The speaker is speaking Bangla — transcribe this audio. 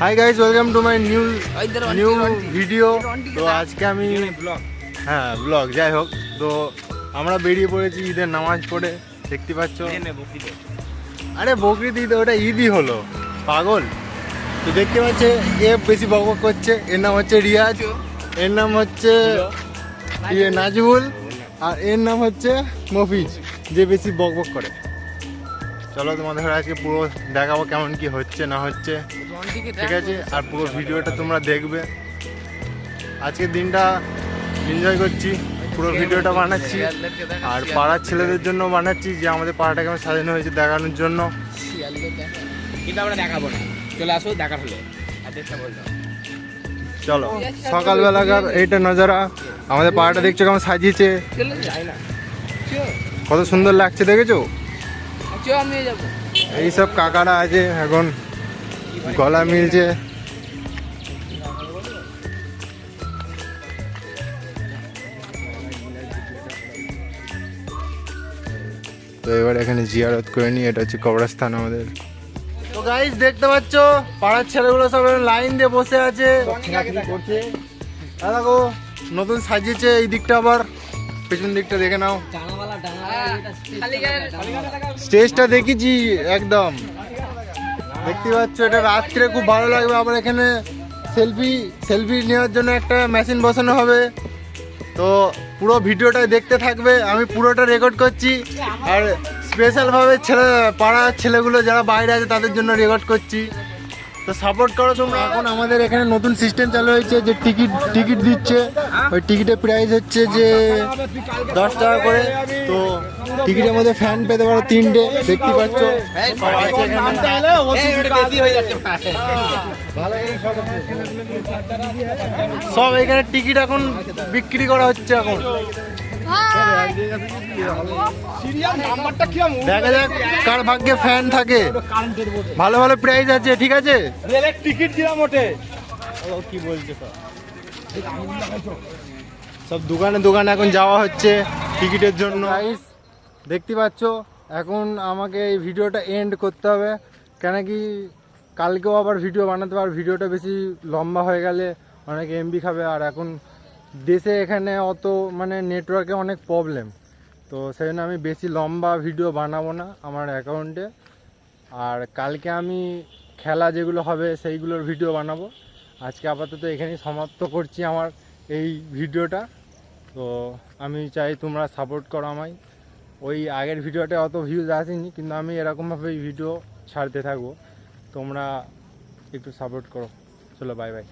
Hi guys, welcome to my new video. তো আজকে আমি ব্লগ যাই হোক, তো আমরা বেরিয়ে পড়েছি ঈদের নামাজ পড়ে, দেখতে পাচ্ছ। আরে বকরিদ ঈদ, ওটা ঈদই হলো, পাগল। তো দেখতে পাচ্ছে এ বেশি বকবক করছে, এর নাম হচ্ছে রিয়াজ, এর নাম হচ্ছে নাজিবুল, আর এর নাম হচ্ছে মফিজ, যে বেশি বকবক করে। চলো তোমাদের আজকে পুরো দেখাবো কেমন কি হচ্ছে না হচ্ছে, ঠিক আছে? আর পুরো ভিডিওটা তোমরা দেখবে। আজকের দিনটা এনজয় করছি, পুরো ভিডিওটা বানাচ্ছি আর পাড়ার ছেলেদের জন্য বানাচ্ছি, যে আমাদের পাড়াটা কেমন সাজানো হয়েছে দেখানোর জন্য। কিন্তু আমরা দেখাবো না, চলে আসো দেখার হলে। চলো, সকালবেলাকার এইটা নজারা, আমাদের পাড়াটা দেখছো কেমন সাজিয়েছে, কত সুন্দর লাগছে, দেখেছো? এইসব কাকারা আছে, এখন গলা মিলছে। তো এবার এখানে জিয়ারত করে নিই, এটা হচ্ছে কবরস্থান আমাদের। তো গাইস দেখতে পাচ্ছ পাড়ার ছেলেগুলো সব লাইন দিয়ে বসে আছে, দেখো নতুন সাজিয়েছে এই দিকটা, আবার পেছন দিকটা দেখে নাও, স্টেজটা দেখেছি একদম, দেখতে পাচ্ছ। এটা রাত্রে খুব ভালো লাগবে। আবার এখানে সেলফি নেওয়ার জন্য একটা মেশিন বসানো হবে। তো পুরো ভিডিওটা দেখতে থাকবে, আমি পুরোটা রেকর্ড করছি, আর স্পেশালভাবে পাড়ার ছেলেগুলো যারা বাইরে আছে তাদের জন্য রেকর্ড করছি। তো সাপোর্ট করো তোমরা। এখন আমাদের এখানে নতুন সিস্টেম চালু হয়েছে, যে টিকিট দিচ্ছে, ওই টিকিটের প্রাইস হচ্ছে যে 10 টাকা করে। তো টিকিটের মধ্যে ফ্যান পেতে পারো 3টে, দেখতে পাচ্ছ। সব এখানে টিকিট এখন বিক্রি করা হচ্ছে এখন। দেখা যাক কার ভাগ্যে ফ্যান থাকে, ভালো ভালো প্রাইস আছে, ঠিক আছে? টিকিট দিলাম ওঠে, কি বলছে সব দোকানে দোকানে এখন যাওয়া হচ্ছে টিকিটের জন্য। দেখতে পাচ্ছ এখন আমাকে এই ভিডিওটা এন্ড করতে হবে, কেন কি কালকেও আবার ভিডিও বানাতে পারবো। ভিডিওটা বেশি লম্বা হয়ে গেলে অনেক এমবি খাবে, আর এখন দেশে এখানে অত মানে নেটওয়ার্কে অনেক প্রবলেম। তো সেই জন্য আমি বেশি লম্বা ভিডিও বানাবো না আমার অ্যাকাউন্টে। আর কালকে আমি খেলা যেগুলো হবে সেইগুলোর ভিডিও বানাবো। আজকে আপাতত এখানেই সমাপ্ত করছি আমার এই ভিডিওটা। তো আমি চাই তোমরা সাপোর্ট করো আমায়। ওই আগের ভিডিওটা অত ভিউজ আসেনি, কিন্তু আমি এরকমভাবেই ভিডিও ছাড়তে থাকবো, তোমরা একটু সাপোর্ট করো। চলো, বাই বাই।